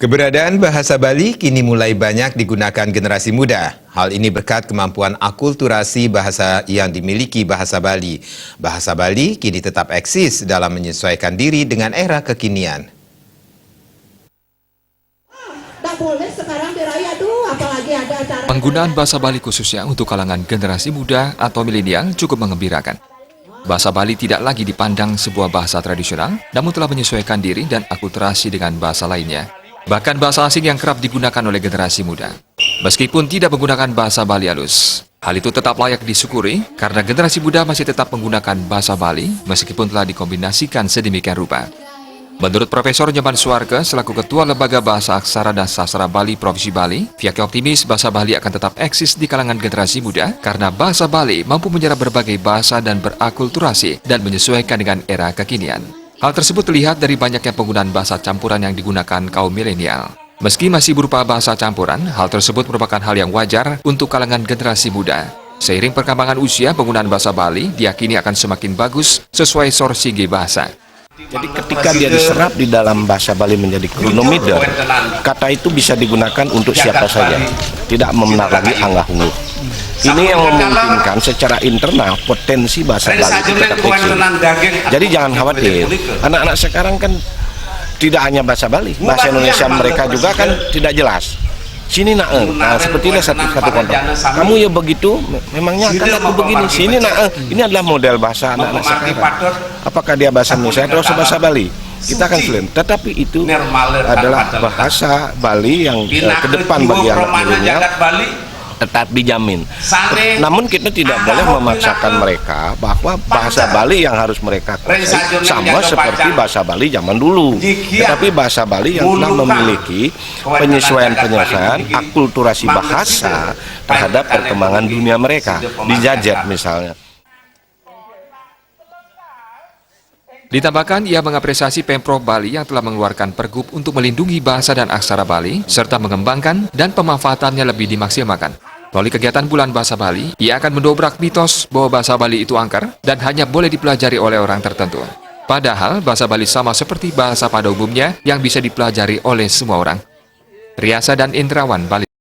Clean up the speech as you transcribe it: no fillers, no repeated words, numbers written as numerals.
Keberadaan bahasa Bali kini mulai banyak digunakan generasi muda. Hal ini berkat kemampuan akulturasi bahasa yang dimiliki bahasa Bali. Bahasa Bali kini tetap eksis dalam menyesuaikan diri dengan era kekinian. Penggunaan bahasa Bali khususnya untuk kalangan generasi muda atau milenial cukup mengembirakan. Bahasa Bali tidak lagi dipandang sebuah bahasa tradisional, namun telah menyesuaikan diri dan akulturasi dengan bahasa lainnya. Bahkan bahasa asing yang kerap digunakan oleh generasi muda. Meskipun tidak menggunakan bahasa Bali halus, hal itu tetap layak disyukuri karena generasi muda masih tetap menggunakan bahasa Bali meskipun telah dikombinasikan sedemikian rupa. Menurut Profesor Nyoman Suarke selaku Ketua Lembaga Bahasa Aksara dan Sastra Bali Provinsi Bali, pihaknya optimis bahasa Bali akan tetap eksis di kalangan generasi muda karena bahasa Bali mampu menyerap berbagai bahasa dan berakulturasi dan menyesuaikan dengan era kekinian. Hal tersebut terlihat dari banyaknya penggunaan bahasa campuran yang digunakan kaum milenial. Meski masih berupa bahasa campuran, hal tersebut merupakan hal yang wajar untuk kalangan generasi muda. Seiring perkembangan usia, penggunaan bahasa Bali diyakini akan semakin bagus sesuai sourcing bahasa. Jadi ketika dia diserap di dalam bahasa Bali menjadi kronometer, kata itu bisa digunakan untuk siapa saja, tidak memenar lagi anggah ungguh. Ini yang memungkinkan secara internal potensi bahasa Bali itu tetap eksis. Jadi jangan khawatir, anak-anak sekarang kan tidak hanya bahasa Bali, bahasa Indonesia mereka juga kan tidak jelas. Sini nah seperti ini satu contoh. Kamu ya begitu, memangnya kan aku begini. Sini ini adalah model bahasa anak-anak sekarang. Apakah dia bahasa Indonesia atau bahasa Bali? Kita akan selain. Tetapi itu adalah bahasa Bali yang ke depan bagi anak milenial tetap dijamin. Namun kita tidak boleh memaksakan mereka bahwa bahasa Bali yang harus mereka kuasai sama seperti bahasa Bali zaman dulu. Tetapi bahasa Bali yang telah memiliki penyesuaian akulturasi bahasa terhadap perkembangan dunia mereka, dijajah misalnya. Ditambahkan, ia mengapresiasi Pemprov Bali yang telah mengeluarkan pergub untuk melindungi bahasa dan aksara Bali, serta mengembangkan dan pemanfaatannya lebih dimaksimalkan. Melalui kegiatan Bulan Bahasa Bali, ia akan mendobrak mitos bahwa bahasa Bali itu angker dan hanya boleh dipelajari oleh orang tertentu. Padahal, bahasa Bali sama seperti bahasa pada umumnya yang bisa dipelajari oleh semua orang. Riasa dan Indrawan, Bali.